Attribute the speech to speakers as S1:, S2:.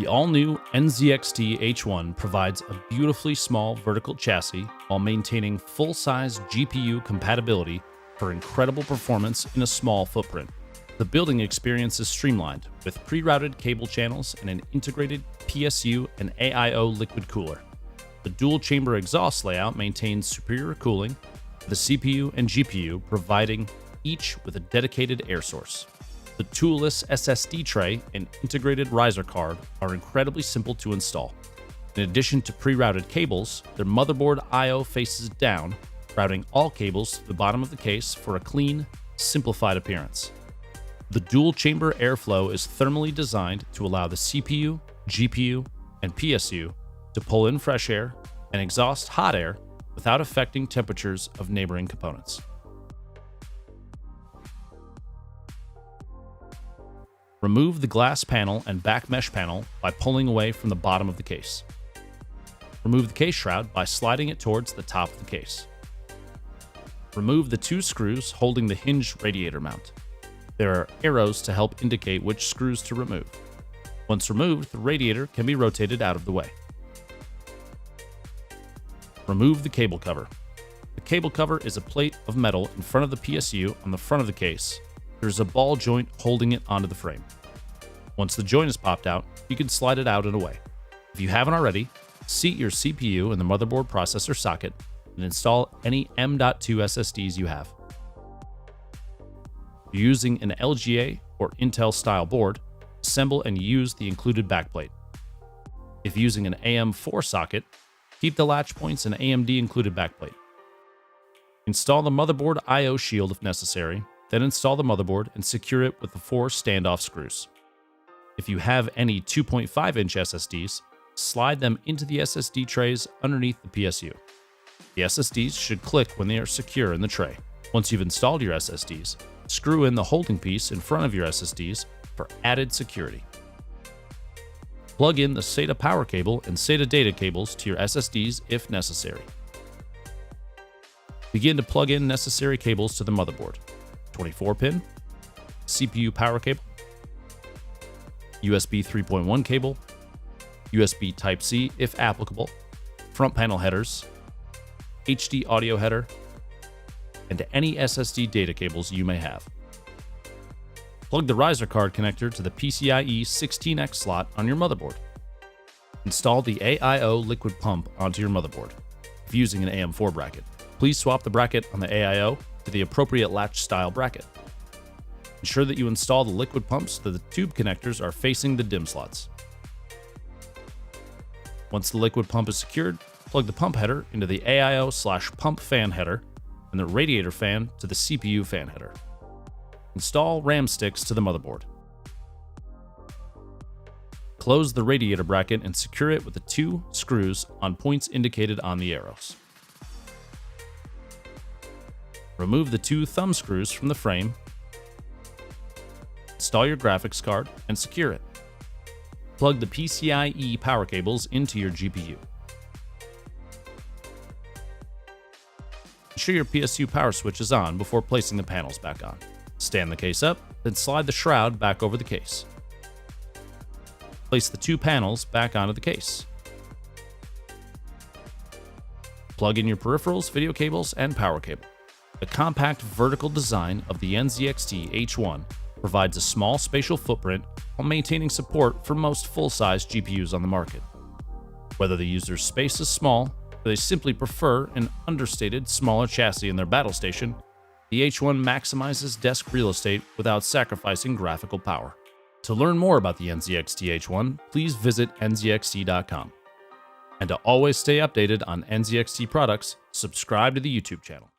S1: The all-new NZXT H1 provides a beautifully small vertical chassis while maintaining full-size GPU compatibility for incredible performance in a small footprint. The building experience is streamlined with pre-routed cable channels and an integrated PSU and AIO liquid cooler. The dual-chamber exhaust layout maintains superior cooling, with the CPU and GPU providing each with a dedicated air source. The toolless SSD tray and integrated riser card are incredibly simple to install. In addition to pre-routed cables, their motherboard I/O faces down, routing all cables to the bottom of the case for a clean, simplified appearance. The dual-chamber airflow is thermally designed to allow the CPU, GPU, and PSU to pull in fresh air and exhaust hot air without affecting temperatures of neighboring components. Remove the glass panel and back mesh panel by pulling away from the bottom of the case. Remove the case shroud by sliding it towards the top of the case. Remove the two screws holding the hinge radiator mount. There are arrows to help indicate which screws to remove. Once removed, the radiator can be rotated out of the way. Remove the cable cover. The cable cover is a plate of metal in front of the PSU on the front of the case. There is a ball joint holding it onto the frame. Once the joint is popped out, you can slide it out and away. If you haven't already, seat your CPU in the motherboard processor socket and install any M.2 SSDs you have. If you're using an LGA or Intel style board, assemble and use the included backplate. If using an AM4 socket, keep the latch points and AMD included backplate. Install the motherboard I/O shield if necessary, then install the motherboard and secure it with the 4 standoff screws. If you have any 2.5-inch SSDs, slide them into the SSD trays underneath the PSU. The SSDs should click when they are secure in the tray. Once you've installed your SSDs, screw in the holding piece in front of your SSDs for added security. Plug in the SATA power cable and SATA data cables to your SSDs if necessary. Begin to plug in necessary cables to the motherboard. 24-pin, CPU power cable, USB 3.1 cable, USB Type-C if applicable, front panel headers, HD audio header, and any SSD data cables you may have. Plug the riser card connector to the PCIe 16X slot on your motherboard. Install the AIO liquid pump onto your motherboard. If using an AM4 bracket, please swap the bracket on the AIO to the appropriate latch style bracket. Ensure that you install the liquid pumps so that the tube connectors are facing the DIMM slots. Once the liquid pump is secured, plug the pump header into the AIO/pump fan header and the radiator fan to the CPU fan header. Install RAM sticks to the motherboard. Close the radiator bracket and secure it with the 2 screws on points indicated on the arrows. Remove the 2 thumb screws from the frame, install your graphics card, and secure it. Plug the PCIe power cables into your GPU. Ensure your PSU power switch is on before placing the panels back on. Stand the case up, then slide the shroud back over the case. Place the 2 panels back onto the case. Plug in your peripherals, video cables, and power cable. The compact vertical design of the NZXT H1 provides a small spatial footprint while maintaining support for most full-size GPUs on the market. Whether the user's space is small, or they simply prefer an understated, smaller chassis in their battle station, the H1 maximizes desk real estate without sacrificing graphical power. To learn more about the NZXT H1, please visit nzxt.com. And to always stay updated on NZXT products, subscribe to the YouTube channel.